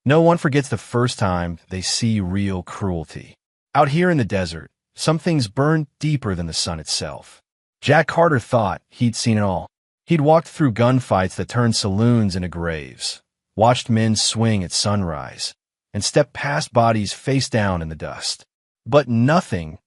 No one forgets the first time they see real cruelty. Out here in the desert, some things burn deeper than the sun itself. Jack Carter thought he'd seen it all. He'd walked through gunfights that turned saloons into graves, watched men swing at sunrise, and stepped past bodies face down in the dust. But nothing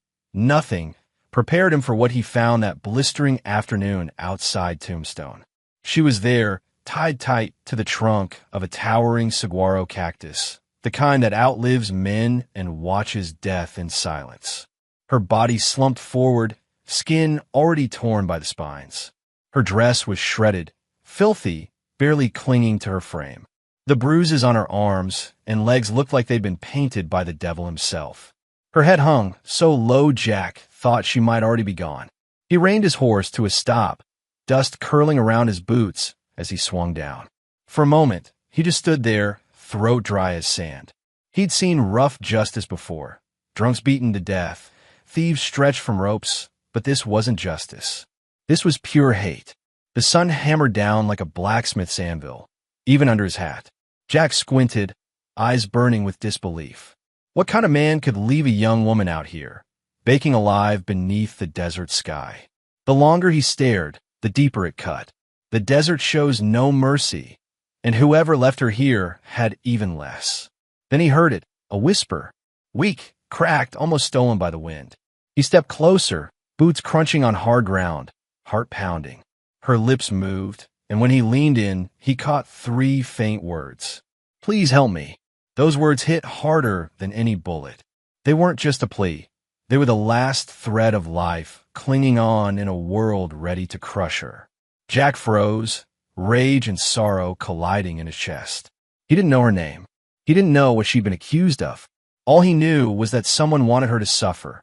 prepared him for what he found that blistering afternoon outside Tombstone. She was there, tied tight to the trunk of a towering saguaro cactus, the kind that outlives men and watches death in silence. Her body slumped forward, skin already torn by the spines. Her dress was shredded, filthy, barely clinging to her frame. The bruises on her arms and legs looked like they'd been painted by the devil himself. Her head hung so low Jack thought she might already be gone. He reined his horse to a stop, dust curling around his boots as he swung down. For a moment, he just stood there, throat dry as sand. He'd seen rough justice before, drunks beaten to death, thieves stretched from ropes, but this wasn't justice. This was pure hate. The sun hammered down like a blacksmith's anvil, even under his hat. Jack squinted, eyes burning with disbelief. What kind of man could leave a young woman out here, baking alive beneath the desert sky? The longer he stared, the deeper it cut. The desert shows no mercy, and whoever left her here had even less. Then he heard it, a whisper, weak, cracked, almost stolen by the wind. He stepped closer, boots crunching on hard ground, heart pounding. Her lips moved, and when he leaned in, he caught 3 faint words. "Please help me." Those words hit harder than any bullet. They weren't just a plea. They were the last thread of life, clinging on in a world ready to crush her. Jack froze, rage and sorrow colliding in his chest. He didn't know her name. He didn't know what she'd been accused of. All he knew was that someone wanted her to suffer,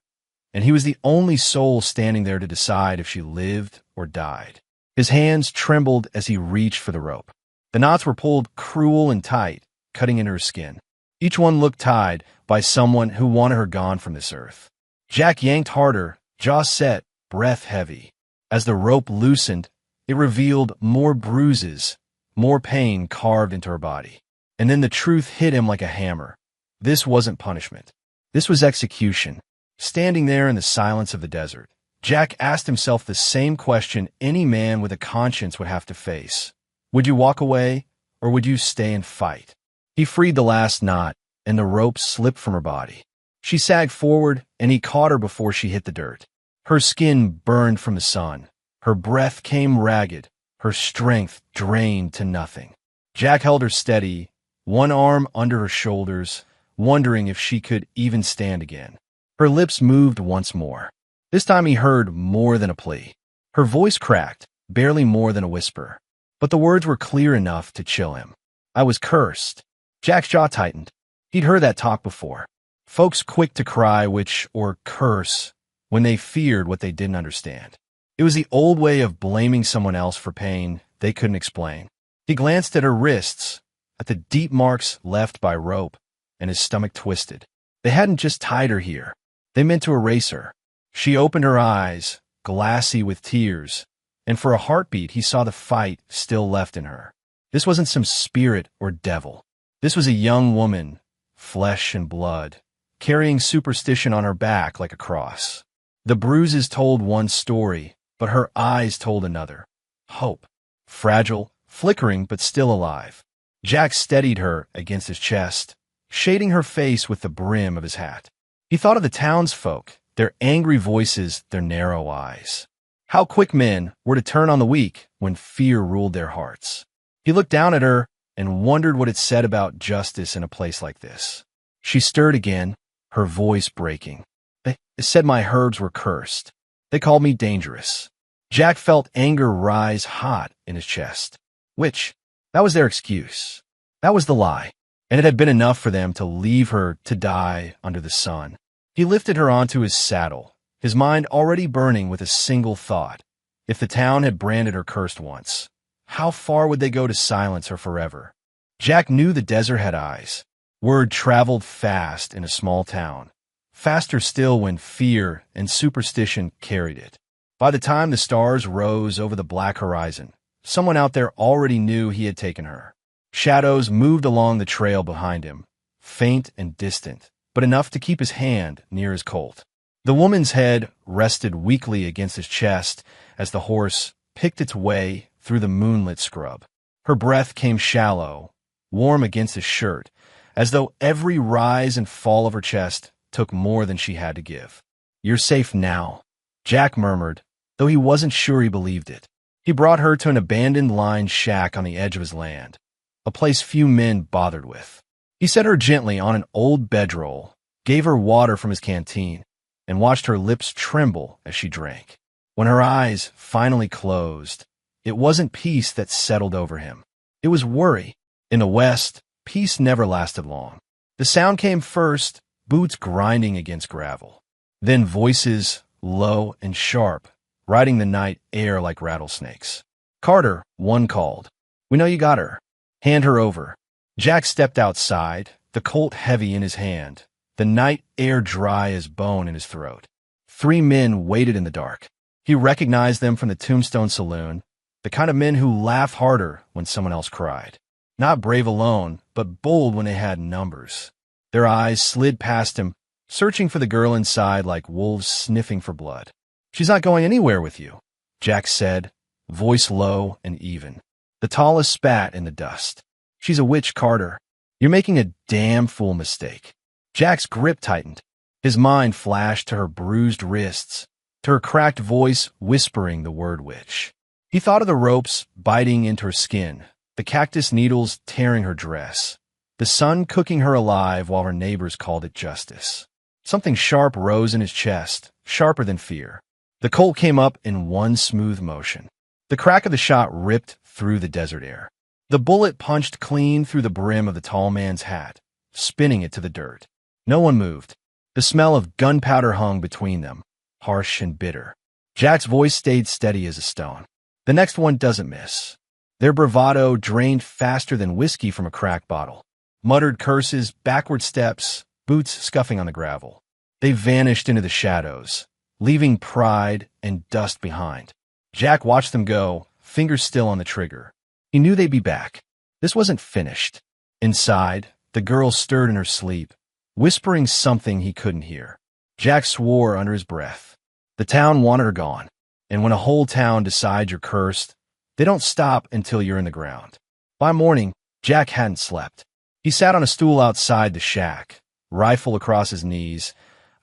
and he was the only soul standing there to decide if she lived or died. His hands trembled as he reached for the rope. The knots were pulled cruel and tight, cutting into her skin. Each one looked tied by someone who wanted her gone from this earth. Jack yanked harder, jaw set, breath heavy. As the rope loosened, it revealed more bruises, more pain carved into her body. And then the truth hit him like a hammer. This wasn't punishment. This was execution. Standing there in the silence of the desert, Jack asked himself the same question any man with a conscience would have to face. Would you walk away, or would you stay and fight? He freed the last knot, and the rope slipped from her body. She sagged forward, and he caught her before she hit the dirt. Her skin burned from the sun. Her breath came ragged, her strength drained to nothing. Jack held her steady, one arm under her shoulders, wondering if she could even stand again. Her lips moved once more. This time he heard more than a plea. Her voice cracked, barely more than a whisper. But the words were clear enough to chill him. "I was cursed." Jack's jaw tightened. He'd heard that talk before. Folks quick to cry or curse when they feared what they didn't understand. It was the old way of blaming someone else for pain they couldn't explain. He glanced at her wrists, at the deep marks left by rope, and his stomach twisted. They hadn't just tied her here. They meant to erase her. She opened her eyes, glassy with tears, and for a heartbeat he saw the fight still left in her. This wasn't some spirit or devil. This was a young woman, flesh and blood, carrying superstition on her back like a cross. The bruises told one story, but her eyes told another. Hope. Fragile, flickering, but still alive. Jack steadied her against his chest, shading her face with the brim of his hat. He thought of the townsfolk, their angry voices, their narrow eyes. How quick men were to turn on the weak when fear ruled their hearts. He looked down at her and wondered what it said about justice in a place like this. She stirred again, her voice breaking. They said my herbs were cursed. They called me dangerous. Jack felt anger rise hot in his chest. That was their excuse. That was the lie. And it had been enough for them to leave her to die under the sun. He lifted her onto his saddle, his mind already burning with a single thought. If the town had branded her cursed once, how far would they go to silence her forever? Jack knew the desert had eyes. Word traveled fast in a small town, faster still when fear and superstition carried it. By the time the stars rose over the black horizon, someone out there already knew he had taken her. Shadows moved along the trail behind him, faint and distant, but enough to keep his hand near his colt. The woman's head rested weakly against his chest as the horse picked its way through the moonlit scrub. Her breath came shallow, warm against his shirt, as though every rise and fall of her chest took more than she had to give. "You're safe now," Jack murmured, though he wasn't sure he believed it. He brought her to an abandoned lined shack on the edge of his land, a place few men bothered with. He set her gently on an old bedroll, gave her water from his canteen, and watched her lips tremble as she drank. When her eyes finally closed, it wasn't peace that settled over him. It was worry. In the West, peace never lasted long. The sound came first, boots grinding against gravel. Then voices, low and sharp, riding the night air like rattlesnakes. "Carter," one called. "We know you got her. Hand her over." Jack stepped outside, the Colt heavy in his hand, the night air dry as bone in his throat. 3 men waited in the dark. He recognized them from the Tombstone Saloon, the kind of men who laugh harder when someone else cried. Not brave alone, but bold when they had numbers. Their eyes slid past him, searching for the girl inside like wolves sniffing for blood. "She's not going anywhere with you," Jack said, voice low and even. The tallest spat in the dust. "She's a witch, Carter. You're making a damn fool mistake." Jack's grip tightened. His mind flashed to her bruised wrists, to her cracked voice whispering the word witch. He thought of the ropes biting into her skin, the cactus needles tearing her dress, the sun cooking her alive while her neighbors called it justice. Something sharp rose in his chest, sharper than fear. The Colt came up in one smooth motion. The crack of the shot ripped through the desert air. The bullet punched clean through the brim of the tall man's hat, spinning it to the dirt. No one moved. The smell of gunpowder hung between them, harsh and bitter. Jack's voice stayed steady as a stone. "The next one doesn't miss." Their bravado drained faster than whiskey from a cracked bottle. Muttered curses, backward steps, boots scuffing on the gravel. They vanished into the shadows, leaving pride and dust behind. Jack watched them go, fingers still on the trigger. He knew they'd be back. This wasn't finished. Inside, the girl stirred in her sleep, whispering something he couldn't hear. Jack swore under his breath. The town wanted her gone, and when a whole town decides you're cursed, they don't stop until you're in the ground. By morning, Jack hadn't slept. He sat on a stool outside the shack, rifle across his knees,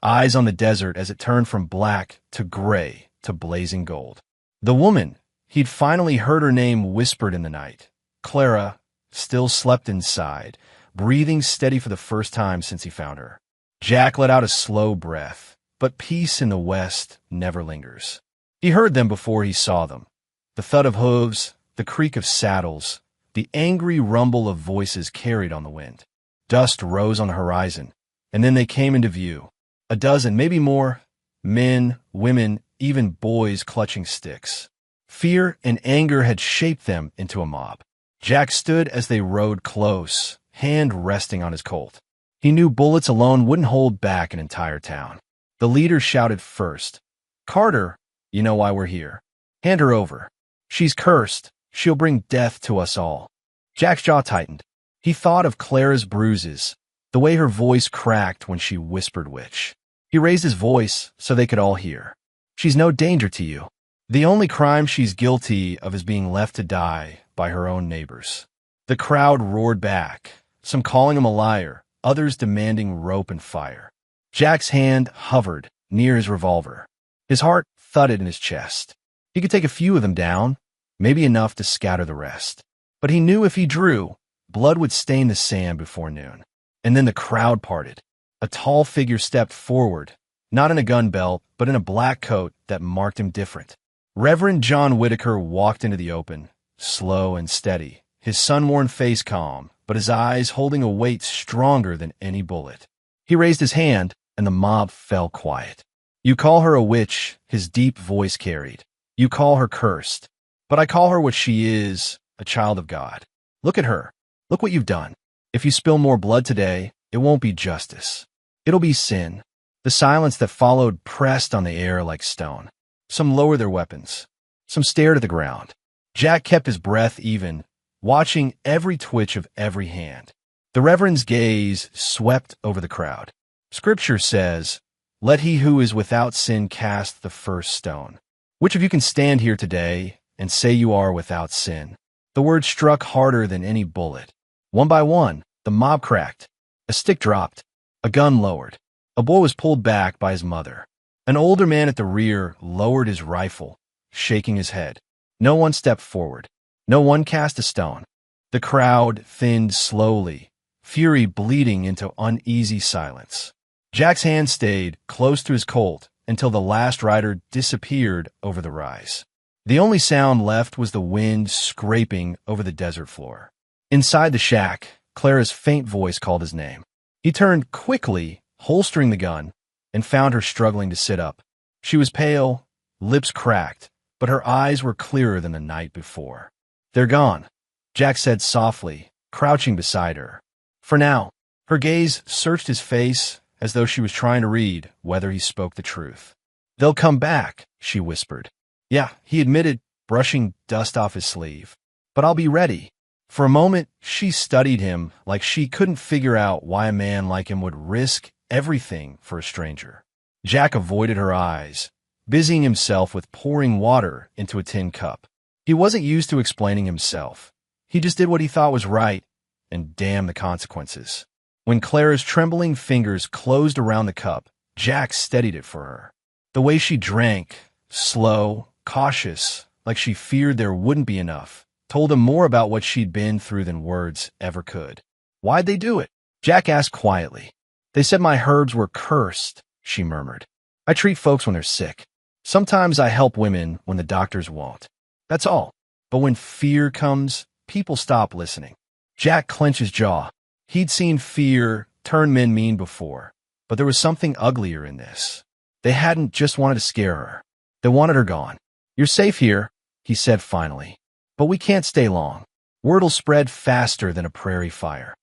eyes on the desert as it turned from black to gray to blazing gold. The woman, he'd finally heard her name whispered in the night. Clara still slept inside, breathing steady for the first time since he found her. Jack let out a slow breath, but peace in the West never lingers. He heard them before he saw them. The thud of hooves, the creak of saddles, the angry rumble of voices carried on the wind. Dust rose on the horizon, and then they came into view. A dozen, maybe more, men, women, even boys clutching sticks. Fear and anger had shaped them into a mob. Jack stood as they rode close, hand resting on his Colt. He knew bullets alone wouldn't hold back an entire town. The leader shouted first, "Carter, you know why we're here. Hand her over. She's cursed. She'll bring death to us all." Jack's jaw tightened. He thought of Clara's bruises, the way her voice cracked when she whispered witch. He raised his voice so they could all hear. "She's no danger to you. The only crime she's guilty of is being left to die by her own neighbors." The crowd roared back, some calling him a liar, others demanding rope and fire. Jack's hand hovered near his revolver. His heart thudded in his chest. He could take a few of them down, maybe enough to scatter the rest. But he knew if he drew, blood would stain the sand before noon. And then the crowd parted. A tall figure stepped forward, not in a gun belt, but in a black coat that marked him different. Reverend John Whitaker walked into the open, slow and steady, his sun-worn face calm, but his eyes holding a weight stronger than any bullet. He raised his hand, and the mob fell quiet. "You call her a witch," his deep voice carried. "You call her cursed. But I call her what she is, a child of God. Look at her. Look what you've done. If you spill more blood today, it won't be justice. It'll be sin." The silence that followed pressed on the air like stone. Some lowered their weapons. Some stared at the ground. Jack kept his breath even, watching every twitch of every hand. The Reverend's gaze swept over the crowd. Scripture says, "Let he who is without sin cast the first stone." Which of you can stand here today and say you are without sin? The word struck harder than any bullet. One by one, the mob cracked. A stick dropped. A gun lowered. A boy was pulled back by his mother. An older man at the rear lowered his rifle, shaking his head. No one stepped forward. No one cast a stone. The crowd thinned slowly, fury bleeding into uneasy silence. Jack's hand stayed close to his Colt until the last rider disappeared over the rise. The only sound left was the wind scraping over the desert floor. Inside the shack, Clara's faint voice called his name. He turned quickly, holstering the gun, and found her struggling to sit up. She was pale, lips cracked, but her eyes were clearer than the night before. "They're gone," Jack said softly, crouching beside her. For now, her gaze searched his face as though she was trying to read whether he spoke the truth. "They'll come back," she whispered. "Yeah," he admitted, brushing dust off his sleeve. "But I'll be ready." For a moment, she studied him like she couldn't figure out why a man like him would risk everything for a stranger. Jack avoided her eyes, busying himself with pouring water into a tin cup. He wasn't used to explaining himself. He just did what he thought was right, and damn the consequences. When Clara's trembling fingers closed around the cup, Jack steadied it for her. The way she drank, slow, cautious, like she feared there wouldn't be enough, told him more about what she'd been through than words ever could. "Why'd they do it?" Jack asked quietly. "They said my herbs were cursed," she murmured. "I treat folks when they're sick. Sometimes I help women when the doctors won't. That's all. But when fear comes, people stop listening." Jack clenched his jaw. He'd seen fear turn men mean before, but there was something uglier in this. They hadn't just wanted to scare her. They wanted her gone. "You're safe here," he said finally. "But we can't stay long. Word'll spread faster than a prairie fire."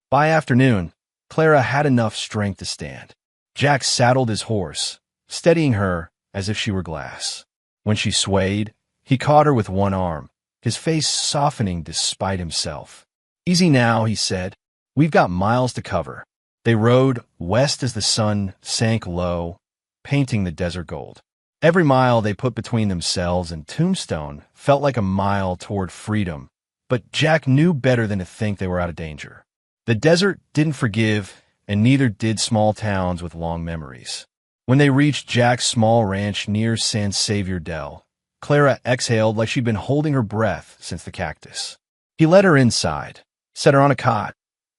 By afternoon, Clara had enough strength to stand. Jack saddled his horse, steadying her as if she were glass. When she swayed, he caught her with one arm, his face softening despite himself. "Easy now," he said. "We've got miles to cover." They rode west as the sun sank low, painting the desert gold. Every mile they put between themselves and Tombstone felt like a mile toward freedom, but Jack knew better than to think they were out of danger. The desert didn't forgive, and neither did small towns with long memories. When they reached Jack's small ranch near San Xavier Dell, Clara exhaled like she'd been holding her breath since the cactus. He led her inside, set her on a cot,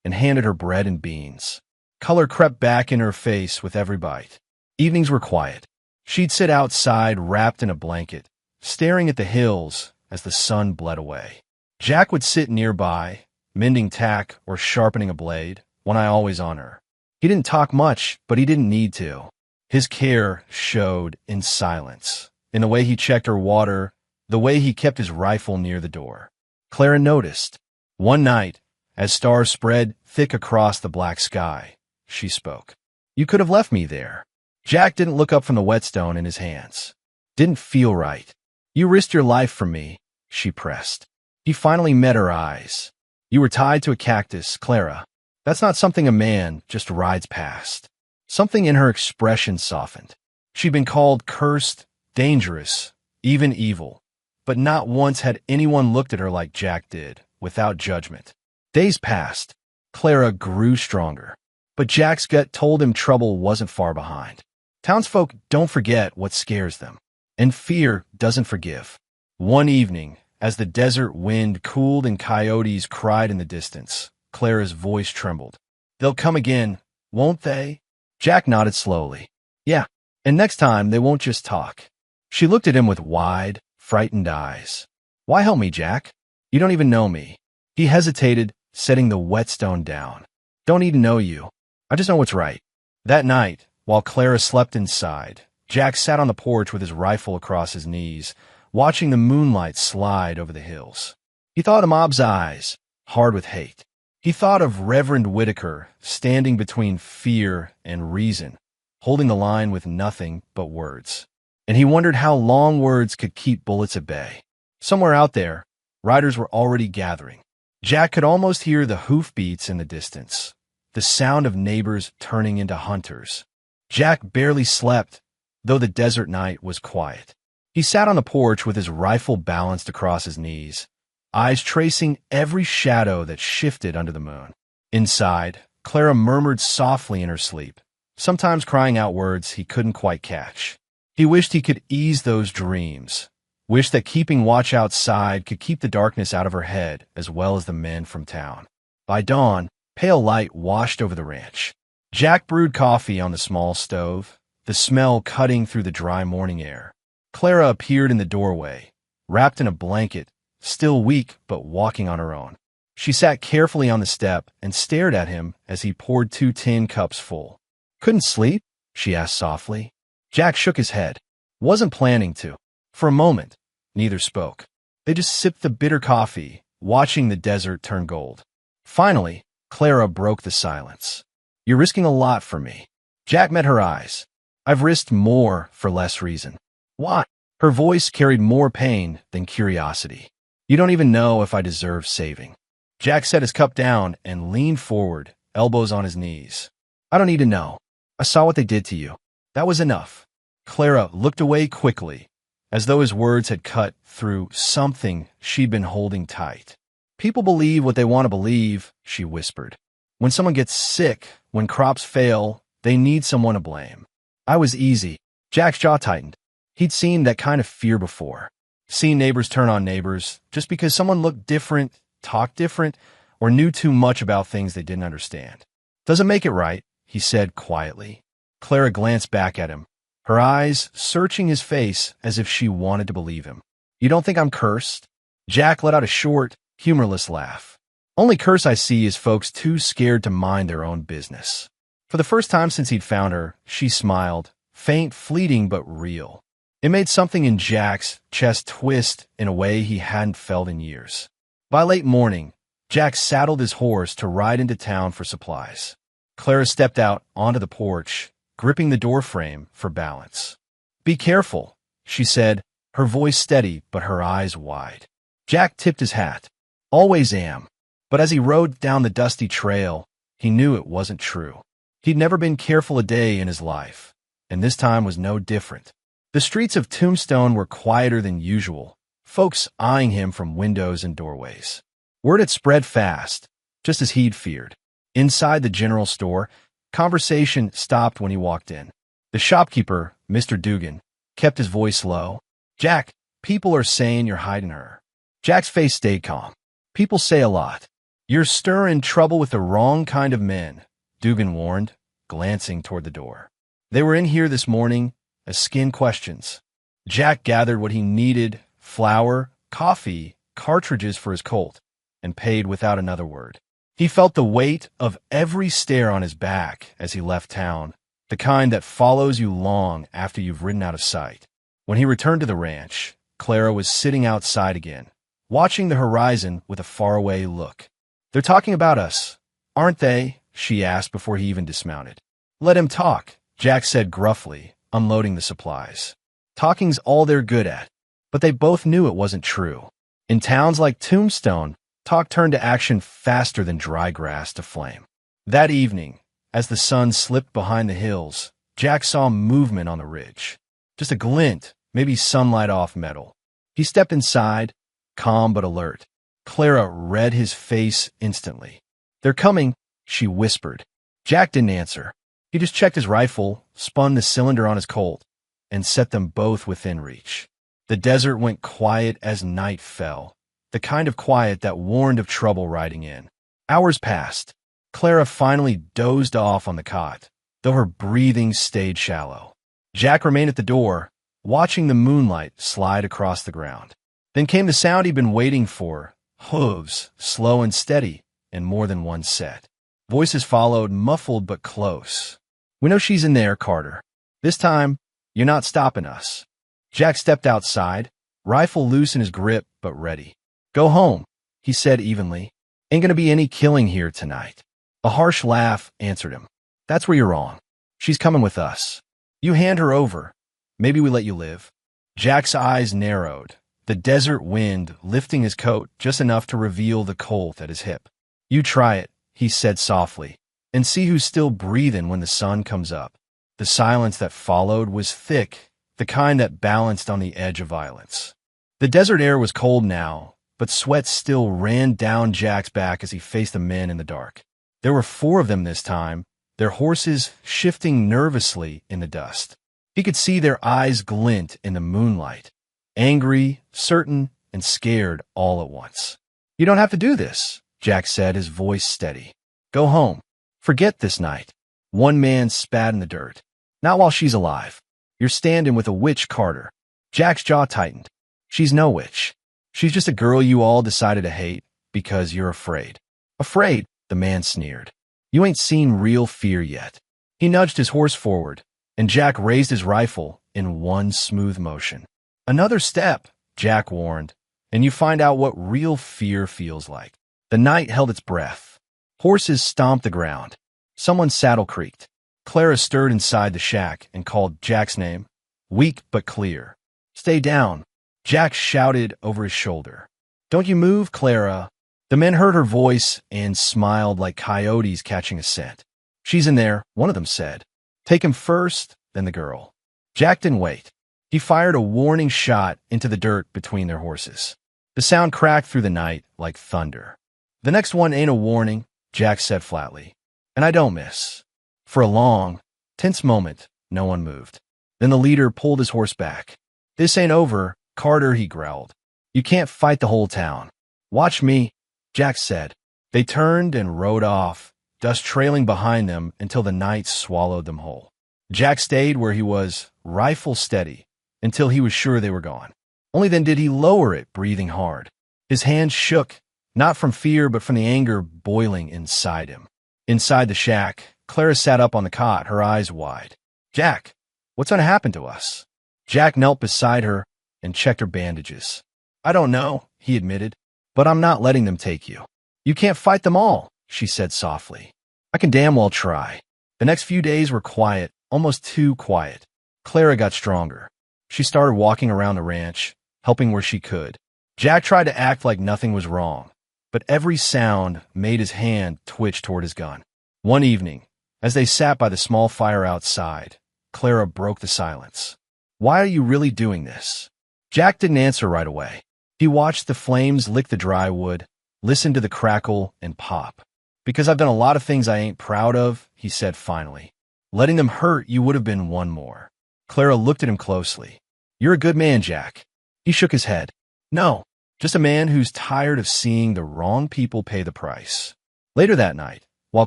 and handed her bread and beans. Color crept back in her face with every bite. Evenings were quiet. She'd sit outside wrapped in a blanket, staring at the hills as the sun bled away. Jack would sit nearby, mending tack or sharpening a blade, one eye always on her. He didn't talk much, but he didn't need to. His care showed in silence, in the way he checked her water, the way he kept his rifle near the door. Clara noticed. One night, as stars spread thick across the black sky, she spoke. "You could have left me there." Jack didn't look up from the whetstone in his hands. "Didn't feel right. You risked your life for me," she pressed. He finally met her eyes. "You were tied to a cactus, Clara. That's not something a man just rides past." Something in her expression softened. She'd been called cursed, dangerous, even evil, but not once had anyone looked at her like Jack did, without judgment. Days passed. Clara grew stronger, but Jack's gut told him trouble wasn't far behind. Townsfolk don't forget what scares them, and fear doesn't forgive. One evening, as the desert wind cooled and coyotes cried in the distance, Clara's voice trembled. "They'll come again, won't they?" Jack nodded slowly. "Yeah, and next time they won't just talk." She looked at him with wide, frightened eyes. "Why help me, Jack? You don't even know me." He hesitated, setting the whetstone down. "Don't even know you. I just know what's right." That night, while Clara slept inside, Jack sat on the porch with his rifle across his knees, watching the moonlight slide over the hills. He thought of Mob's eyes, hard with hate. He thought of Reverend Whitaker standing between fear and reason, holding the line with nothing but words. And he wondered how long words could keep bullets at bay. Somewhere out there, riders were already gathering. Jack could almost hear the hoofbeats in the distance, the sound of neighbors turning into hunters. Jack barely slept, though the desert night was quiet. He sat on the porch with his rifle balanced across his knees, eyes tracing every shadow that shifted under the moon. Inside, Clara murmured softly in her sleep, sometimes crying out words he couldn't quite catch. He wished he could ease those dreams, wished that keeping watch outside could keep the darkness out of her head as well as the men from town. By dawn, pale light washed over the ranch. Jack brewed coffee on the small stove, the smell cutting through the dry morning air. Clara appeared in the doorway, wrapped in a blanket, still weak but walking on her own. She sat carefully on the step and stared at him as he poured 2 tin cups full. "Couldn't sleep?" she asked softly. Jack shook his head. Wasn't planning to. For a moment, neither spoke. They just sipped the bitter coffee, watching the desert turn gold. Finally, Clara broke the silence. "You're risking a lot for me." Jack met her eyes. "I've risked more for less reason." "Why?" Her voice carried more pain than curiosity. "You don't even know if I deserve saving." Jack set his cup down and leaned forward, elbows on his knees. "I don't need to know. I saw what they did to you. That was enough." Clara looked away quickly, as though his words had cut through something she'd been holding tight. "People believe what they want to believe," she whispered. "When someone gets sick, when crops fail, they need someone to blame. I was easy." Jack's jaw tightened. He'd seen that kind of fear before. Seen neighbors turn on neighbors just because someone looked different, talked different, or knew too much about things they didn't understand. "Doesn't make it right," he said quietly. Clara glanced back at him, her eyes searching his face as if she wanted to believe him. "You don't think I'm cursed?" Jack let out a short, humorless laugh. "Only curse I see is folks too scared to mind their own business." For the first time since he'd found her, she smiled, faint, fleeting, but real. It made something in Jack's chest twist in a way he hadn't felt in years. By late morning, Jack saddled his horse to ride into town for supplies. Clara stepped out onto the porch, gripping the doorframe for balance. "Be careful," she said, her voice steady but her eyes wide. Jack tipped his hat. "Always am." But as he rode down the dusty trail, he knew it wasn't true. He'd never been careful a day in his life, and this time was no different. The streets of Tombstone were quieter than usual, folks eyeing him from windows and doorways. Word had spread fast, just as he'd feared. Inside the general store, conversation stopped when he walked in. The shopkeeper, Mr. Dugan, kept his voice low. "Jack, people are saying you're hiding her." Jack's face stayed calm. "People say a lot. You're stirring trouble with the wrong kind of men," Dugan warned, glancing toward the door. "They were in here this morning as skin questions." Jack gathered what he needed: flour, coffee, cartridges for his Colt, and paid without another word. He felt the weight of every stare on his back as he left town, the kind that follows you long after you've ridden out of sight. When he returned to the ranch, Clara was sitting outside again, watching the horizon with a faraway look. "They're talking about us, aren't they?" she asked before he even dismounted. "Let him talk," Jack said gruffly, unloading the supplies. "Talking's all they're good at." But they both knew it wasn't true. In towns like Tombstone, talk turned to action faster than dry grass to flame. That evening, as the sun slipped behind the hills, Jack saw movement on the ridge. Just a glint, maybe sunlight off metal. He stepped inside, calm but alert. Clara read his face instantly. "They're coming," she whispered. Jack didn't answer. He just checked his rifle, spun the cylinder on his Colt, and set them both within reach. The desert went quiet as night fell, the kind of quiet that warned of trouble riding in. Hours passed. Clara finally dozed off on the cot, though her breathing stayed shallow. Jack remained at the door, watching the moonlight slide across the ground. Then came the sound he'd been waiting for, hooves, slow and steady, in more than one set. Voices followed, muffled but close. "We know she's in there, Carter. This time, you're not stopping us." Jack stepped outside, rifle loose in his grip but ready. "Go home," he said evenly. "Ain't gonna be any killing here tonight." A harsh laugh answered him. "That's where you're wrong. She's coming with us. You hand her over. Maybe we let you live." Jack's eyes narrowed, the desert wind lifting his coat just enough to reveal the Colt at his hip. "You try it," he said softly, "and see who's still breathing when the sun comes up." The silence that followed was thick, the kind that balanced on the edge of violence. The desert air was cold now, but sweat still ran down Jack's back as he faced the men in the dark. There were 4 of them this time, their horses shifting nervously in the dust. He could see their eyes glint in the moonlight, angry, certain, and scared all at once. "You don't have to do this," Jack said, his voice steady. "Go home. Forget this night." One man spat in the dirt. "Not while she's alive. You're standing with a witch, Carter." Jack's jaw tightened. "She's no witch. She's just a girl you all decided to hate because you're afraid." "Afraid?" the man sneered. "You ain't seen real fear yet." He nudged his horse forward, and Jack raised his rifle in one smooth motion. "Another step," Jack warned, "and you find out what real fear feels like." The night held its breath. Horses stomped the ground. Someone's saddle creaked. Clara stirred inside the shack and called Jack's name, weak but clear. "Stay down," Jack shouted over his shoulder. "Don't you move, Clara." The men heard her voice and smiled like coyotes catching a scent. "She's in there," one of them said. "Take him first, then the girl." Jack didn't wait. He fired a warning shot into the dirt between their horses. The sound cracked through the night like thunder. "The next one ain't a warning," Jack said flatly. "And I don't miss." For a long, tense moment, no one moved. Then the leader pulled his horse back. "This ain't over, Carter," he growled. "You can't fight the whole town." "Watch me," Jack said. They turned and rode off, dust trailing behind them until the night swallowed them whole. Jack stayed where he was, rifle steady, until he was sure they were gone. Only then did he lower it, breathing hard. His hands shook, not from fear but from the anger boiling inside him. Inside the shack, Clara sat up on the cot, her eyes wide. "Jack, what's going to happen to us?" Jack knelt beside her and checked her bandages. "I don't know," he admitted, "but I'm not letting them take you." "You can't fight them all," she said softly. "I can damn well try." The next few days were quiet, almost too quiet. Clara got stronger. She started walking around the ranch, helping where she could. Jack tried to act like nothing was wrong, but every sound made his hand twitch toward his gun. One evening, as they sat by the small fire outside, Clara broke the silence. "Why are you really doing this?" Jack didn't answer right away. He watched the flames lick the dry wood, listened to the crackle and pop. "Because I've done a lot of things I ain't proud of," he said finally. "Letting them hurt you would have been one more." Clara looked at him closely. "You're a good man, Jack." He shook his head. "No, just a man who's tired of seeing the wrong people pay the price." Later that night, while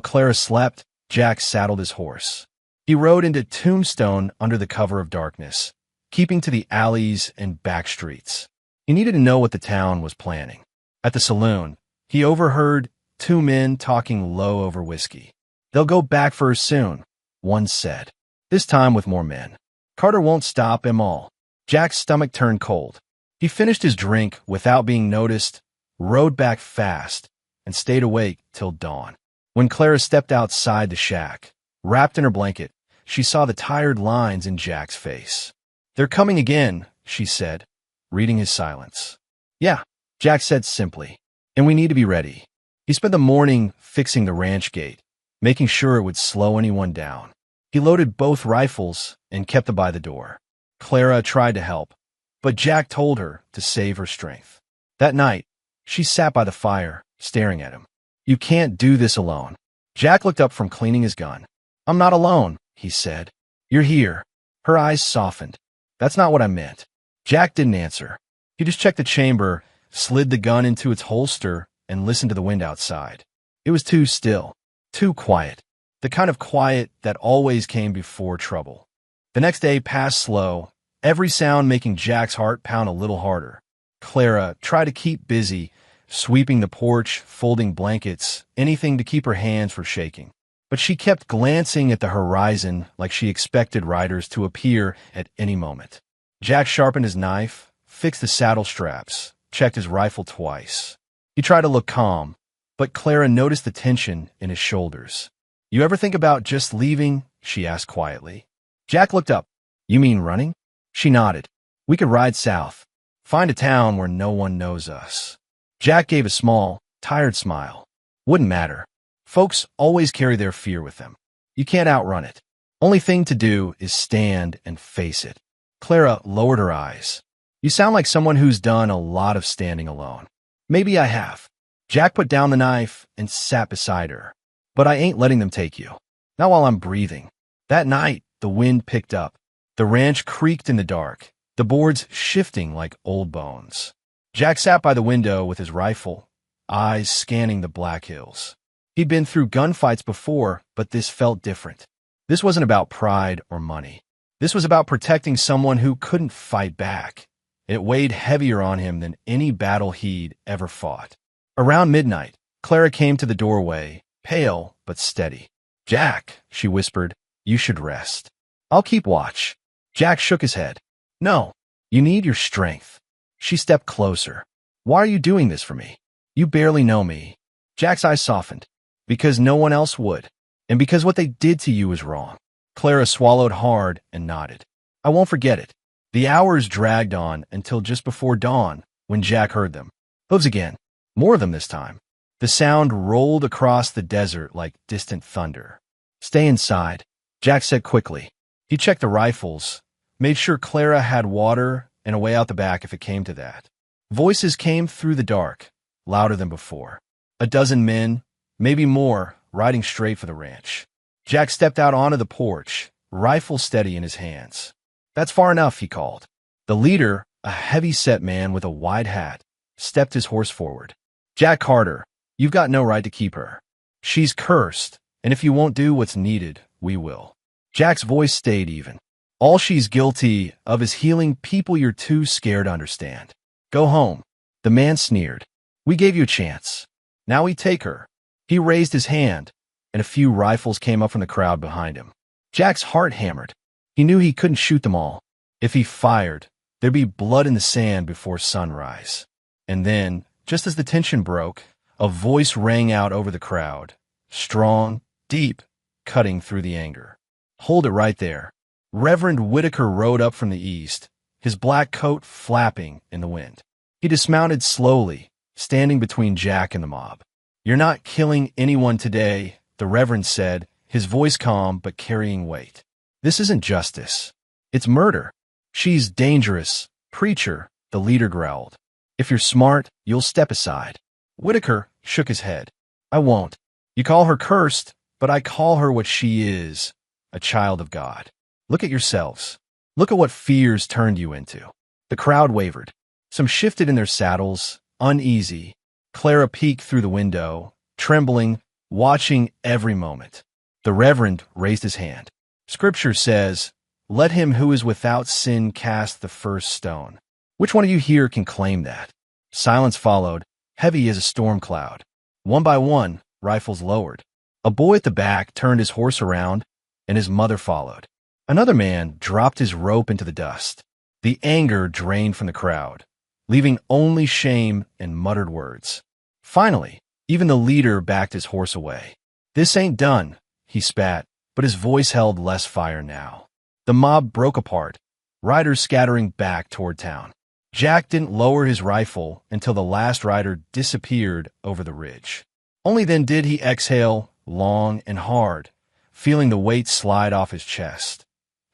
Clara slept, Jack saddled his horse. He rode into Tombstone under the cover of darkness, keeping to the alleys and back streets. He needed to know what the town was planning. At the saloon, he overheard 2 men talking low over whiskey. "They'll go back for her soon," one said, this time with more men. "Carter won't stop them all." Jack's stomach turned cold. He finished his drink without being noticed, rode back fast, and stayed awake till dawn. When Clara stepped outside the shack, wrapped in her blanket, she saw the tired lines in Jack's face. "They're coming again," she said, reading his silence. "Yeah," Jack said simply, "and we need to be ready." He spent the morning fixing the ranch gate, making sure it would slow anyone down. He loaded both rifles and kept them by the door. Clara tried to help, but Jack told her to save her strength. That night, she sat by the fire, staring at him. "You can't do this alone." Jack looked up from cleaning his gun. "I'm not alone," he said. "You're here." Her eyes softened. "That's not what I meant." Jack didn't answer. He just checked the chamber, slid the gun into its holster, and listened to the wind outside. It was too still, too quiet, the kind of quiet that always came before trouble. The next day passed slow, every sound making Jack's heart pound a little harder. Clara tried to keep busy, sweeping the porch, folding blankets, anything to keep her hands from shaking. But she kept glancing at the horizon like she expected riders to appear at any moment. Jack sharpened his knife, fixed the saddle straps, checked his rifle twice. He tried to look calm, but Clara noticed the tension in his shoulders. "You ever think about just leaving?" she asked quietly. Jack looked up. "You mean running?" She nodded. "We could ride south. Find a town where no one knows us. Jack gave a small, tired smile. Wouldn't matter. Folks always carry their fear with them. You can't outrun it. Only thing to do is stand and face it. Clara lowered her eyes. You sound like someone who's done a lot of standing alone. Maybe I have. Jack put down the knife and sat beside her. But I ain't letting them take you. Not while I'm breathing. That night, the wind picked up. The ranch creaked in the dark, the boards shifting like old bones. Jack sat by the window with his rifle, eyes scanning the Black Hills. He'd been through gunfights before, but this felt different. This wasn't about pride or money. This was about protecting someone who couldn't fight back. It weighed heavier on him than any battle he'd ever fought. Around midnight, Clara came to the doorway, pale but steady. Jack, she whispered, you should rest. I'll keep watch. Jack shook his head. No, you need your strength. She stepped closer. Why are you doing this for me? You barely know me. Jack's eyes softened. Because no one else would. And because what they did to you was wrong. Clara swallowed hard and nodded. I won't forget it. The hours dragged on until just before dawn, when Jack heard them. Hooves again. More of them this time. The sound rolled across the desert like distant thunder. Stay inside, Jack said quickly. He checked the rifles, made sure Clara had water and a way out the back if it came to that. Voices came through the dark, louder than before. A dozen men, maybe more, riding straight for the ranch. Jack stepped out onto the porch, rifle steady in his hands. That's far enough, he called. The leader, a heavy-set man with a wide hat, stepped his horse forward. Jack Carter, you've got no right to keep her. She's cursed, and if you won't do what's needed, we will. Jack's voice stayed even. All she's guilty of is healing people you're too scared to understand. Go home. The man sneered. We gave you a chance. Now we take her. He raised his hand, and a few rifles came up from the crowd behind him. Jack's heart hammered. He knew he couldn't shoot them all. If he fired, there'd be blood in the sand before sunrise. And then, just as the tension broke, a voice rang out over the crowd. Strong, deep, cutting through the anger. Hold it right there. Reverend Whitaker rode up from the east, his black coat flapping in the wind. He dismounted slowly, standing between Jack and the mob. You're not killing anyone today, the Reverend said, his voice calm but carrying weight. This isn't justice. It's murder. She's dangerous. Preacher, the leader growled. If you're smart, you'll step aside. Whitaker shook his head. I won't. You call her cursed, but I call her what she is, a child of God. Look at yourselves. Look at what fears turned you into. The crowd wavered. Some shifted in their saddles, uneasy. Clara peeked through the window, trembling, watching every moment. The Reverend raised his hand. Scripture says, let him who is without sin cast the first stone. Which one of you here can claim that? Silence followed, heavy as a storm cloud. One by one, rifles lowered. A boy at the back turned his horse around, and his mother followed. Another man dropped his rope into the dust. The anger drained from the crowd, leaving only shame and muttered words. Finally, even the leader backed his horse away. This ain't done, he spat, but his voice held less fire now. The mob broke apart, riders scattering back toward town. Jack didn't lower his rifle until the last rider disappeared over the ridge. Only then did he exhale, long and hard, feeling the weight slide off his chest.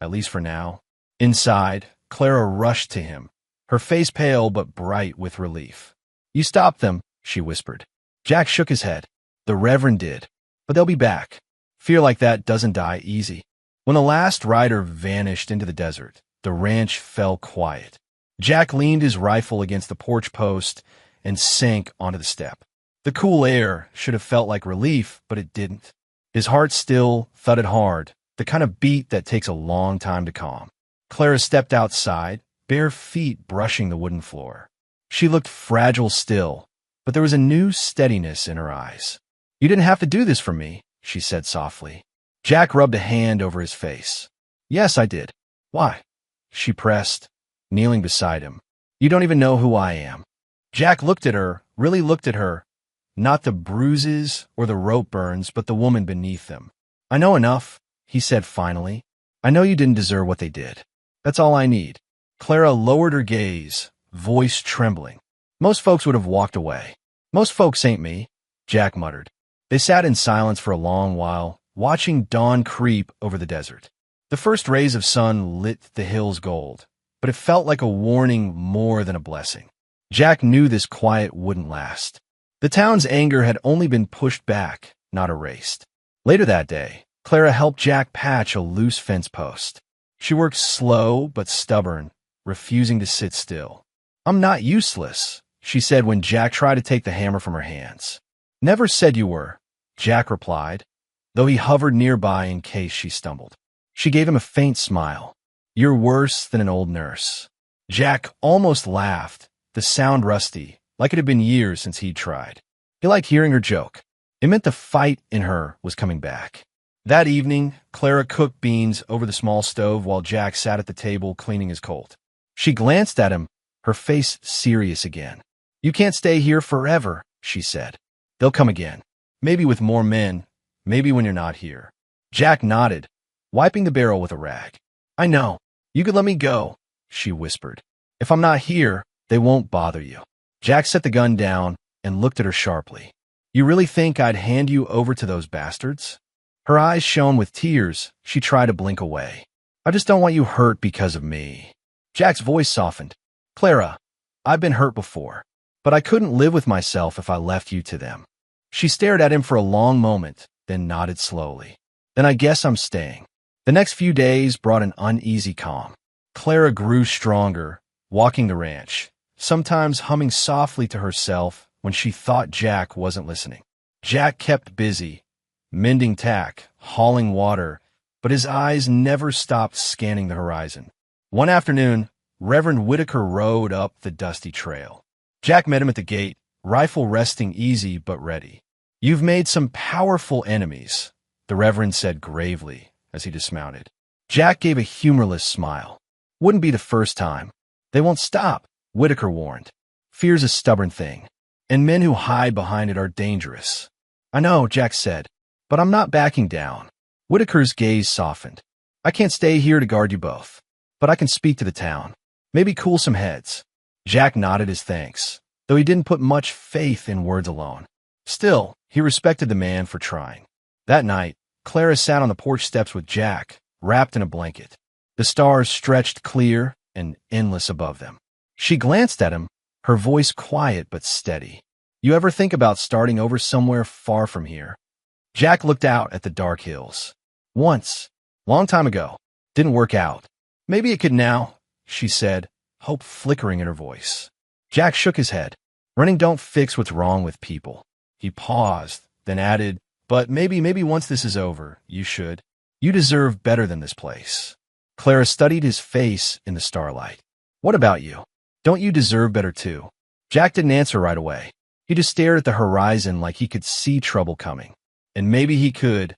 At least for now. Inside, Clara rushed to him, her face pale but bright with relief. You stopped them, she whispered. Jack shook his head. The Reverend did. But they'll be back. Fear like that doesn't die easy. When the last rider vanished into the desert, the ranch fell quiet. Jack leaned his rifle against the porch post and sank onto the step. The cool air should have felt like relief, but it didn't. His heart still thudded hard, the kind of beat that takes a long time to calm. Clara stepped outside, bare feet brushing the wooden floor. She looked fragile still, but there was a new steadiness in her eyes. You didn't have to do this for me, she said softly. Jack rubbed a hand over his face. Yes, I did. Why? She pressed, kneeling beside him. You don't even know who I am. Jack looked at her, really looked at her, not the bruises or the rope burns, but the woman beneath them. I know enough, he said finally. I know you didn't deserve what they did. That's all I need. Clara lowered her gaze, voice trembling. Most folks would have walked away. Most folks ain't me, Jack muttered. They sat in silence for a long while, watching dawn creep over the desert. The first rays of sun lit the hills gold, but it felt like a warning more than a blessing. Jack knew this quiet wouldn't last. The town's anger had only been pushed back, not erased. Later that day, Clara helped Jack patch a loose fence post. She worked slow but stubborn, refusing to sit still. "I'm not useless," she said when Jack tried to take the hammer from her hands. "Never said you were," Jack replied, though he hovered nearby in case she stumbled. She gave him a faint smile. "You're worse than an old nurse." Jack almost laughed, the sound rusty, like it had been years since he'd tried. He liked hearing her joke. It meant the fight in her was coming back. That evening, Clara cooked beans over the small stove while Jack sat at the table cleaning his Colt. She glanced at him, her face serious again. "You can't stay here forever," she said. "They'll come again. Maybe with more men, maybe when you're not here." Jack nodded, wiping the barrel with a rag. "I know. You could let me go," she whispered. "If I'm not here, they won't bother you." Jack set the gun down and looked at her sharply. "You really think I'd hand you over to those bastards?" Her eyes shone with tears. She tried to blink away. "I just don't want you hurt because of me." Jack's voice softened. "Clara, I've been hurt before, but I couldn't live with myself if I left you to them." She stared at him for a long moment, then nodded slowly. "Then I guess I'm staying." The next few days brought an uneasy calm. Clara grew stronger, walking the ranch, sometimes humming softly to herself when she thought Jack wasn't listening. Jack kept busy, mending tack, hauling water, but his eyes never stopped scanning the horizon. One afternoon, Reverend Whitaker rode up the dusty trail. Jack met him at the gate, rifle resting easy but ready. "You've made some powerful enemies," the Reverend said gravely as he dismounted. Jack gave a humorless smile. "Wouldn't be the first time." "They won't stop," Whitaker warned. "Fear's a stubborn thing, and men who hide behind it are dangerous." "I know," Jack said, "but I'm not backing down." Whitaker's gaze softened. "I can't stay here to guard you both, but I can speak to the town. Maybe cool some heads." Jack nodded his thanks, though he didn't put much faith in words alone. Still, he respected the man for trying. That night, Clara sat on the porch steps with Jack, wrapped in a blanket. The stars stretched clear and endless above them. She glanced at him, her voice quiet but steady. "You ever think about starting over somewhere far from here?" Jack looked out at the dark hills. "Once. Long time ago. Didn't work out. Maybe it could now," she said, hope flickering in her voice. Jack shook his head. "Running don't fix what's wrong with people." He paused, then added, "But maybe once this is over, you should. You deserve better than this place." Clara studied his face in the starlight. "What about you? Don't you deserve better too?" Jack didn't answer right away. He just stared at the horizon like he could see trouble coming. And maybe he could.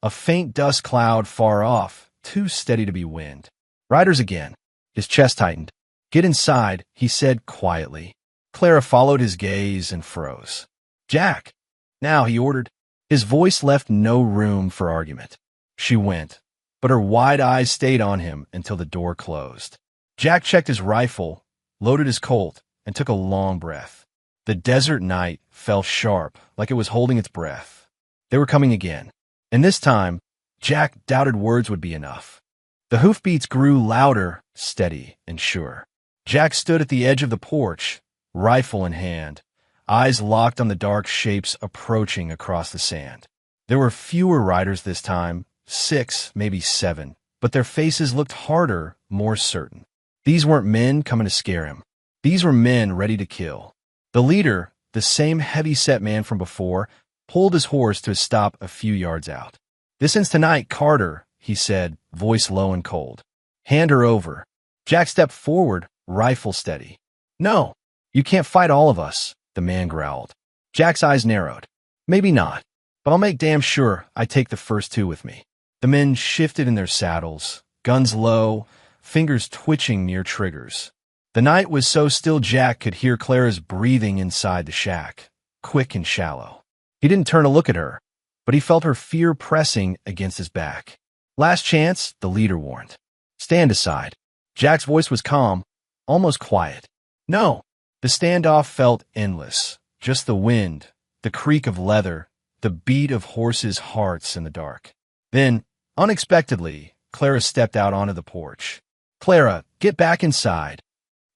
A faint dust cloud far off, too steady to be wind. "Riders again." His chest tightened. "Get inside," he said quietly. Clara followed his gaze and froze. "Jack!" "Now," he ordered. His voice left no room for argument. She went, but her wide eyes stayed on him until the door closed. Jack checked his rifle, loaded his Colt, and took a long breath. The desert night fell sharp, like it was holding its breath. They were coming again, and this time, Jack doubted words would be enough. The hoofbeats grew louder, steady, and sure. Jack stood at the edge of the porch, rifle in hand, eyes locked on the dark shapes approaching across the sand. There were fewer riders this time, 6, maybe 7, but their faces looked harder, more certain. These weren't men coming to scare him. These were men ready to kill. The leader, the same heavy-set man from before, pulled his horse to a stop a few yards out. "This ends tonight, Carter," he said, voice low and cold. "Hand her over." Jack stepped forward, rifle steady. "No, you can't fight all of us," the man growled. Jack's eyes narrowed. "Maybe not, but I'll make damn sure I take the first 2 with me." The men shifted in their saddles, guns low, fingers twitching near triggers. The night was so still Jack could hear Clara's breathing inside the shack, quick and shallow. He didn't turn to look at her, but he felt her fear pressing against his back. "Last chance," the leader warned. "Stand aside." Jack's voice was calm, almost quiet. No. The standoff felt endless. Just the wind, the creak of leather, the beat of horses' hearts in the dark. Then, unexpectedly, Clara stepped out onto the porch. "Clara, get back inside."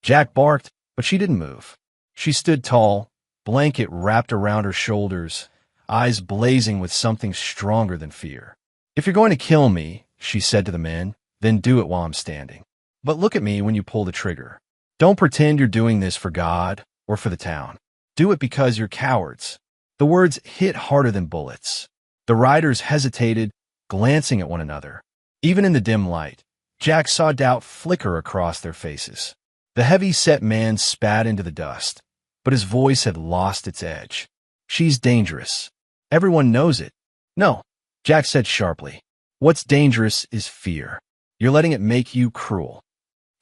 Jack barked, but she didn't move. She stood tall, blanket wrapped around her shoulders, eyes blazing with something stronger than fear. "If you're going to kill me," she said to the men, "then do it while I'm standing. But look at me when you pull the trigger. Don't pretend you're doing this for God or for the town. Do it because you're cowards." The words hit harder than bullets. The riders hesitated, glancing at one another. Even in the dim light, Jack saw doubt flicker across their faces. The heavy-set man spat into the dust, but his voice had lost its edge. "She's dangerous. Everyone knows it." "No," Jack said sharply. "What's dangerous is fear. You're letting it make you cruel."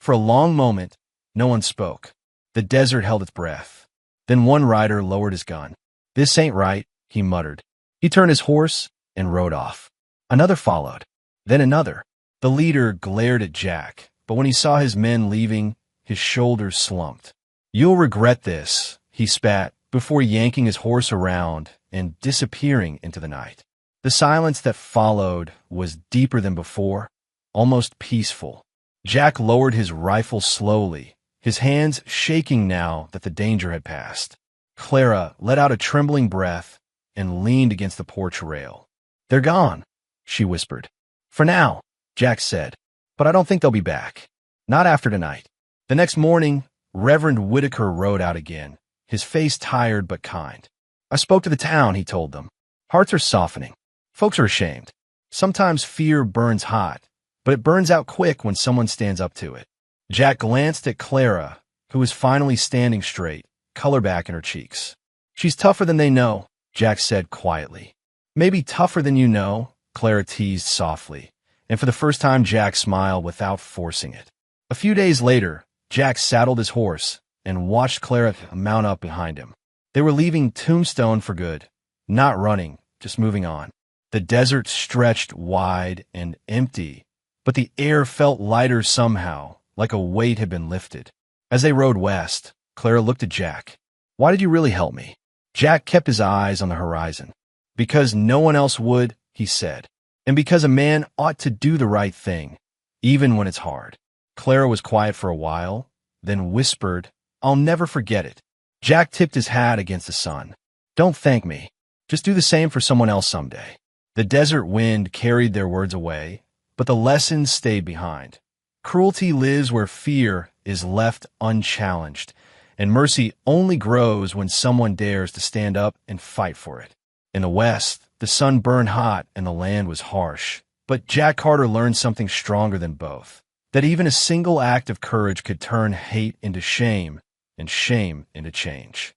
For a long moment, no one spoke. The desert held its breath. Then one rider lowered his gun. "This ain't right," he muttered. He turned his horse and rode off. Another followed, then another. The leader glared at Jack, but when he saw his men leaving, his shoulders slumped. "You'll regret this," he spat, before yanking his horse around and disappearing into the night. The silence that followed was deeper than before, almost peaceful. Jack lowered his rifle slowly, his hands shaking now that the danger had passed. Clara let out a trembling breath and leaned against the porch rail. "They're gone," she whispered. "For now," Jack said, "but I don't think they'll be back. Not after tonight." The next morning, Reverend Whitaker rode out again, his face tired but kind. "I spoke to the town," he told them. "Hearts are softening. Folks are ashamed. Sometimes fear burns hot, but it burns out quick when someone stands up to it." Jack glanced at Clara, who was finally standing straight, color back in her cheeks. "She's tougher than they know," Jack said quietly. "Maybe tougher than you know," Clara teased softly, and for the first time Jack smiled without forcing it. A few days later, Jack saddled his horse and watched Clara mount up behind him. They were leaving Tombstone for good, not running, just moving on. The desert stretched wide and empty, but the air felt lighter somehow, like a weight had been lifted. As they rode west, Clara looked at Jack. "Why did you really help me?" Jack kept his eyes on the horizon. "Because no one else would," he said, "and because a man ought to do the right thing, even when it's hard." Clara was quiet for a while, then whispered, "I'll never forget it." Jack tipped his hat against the sun. "Don't thank me. Just do the same for someone else someday." The desert wind carried their words away, but the lessons stayed behind. Cruelty lives where fear is left unchallenged, and mercy only grows when someone dares to stand up and fight for it. In the West, the sun burned hot and the land was harsh, but Jack Carter learned something stronger than both, that even a single act of courage could turn hate into shame and shame into change.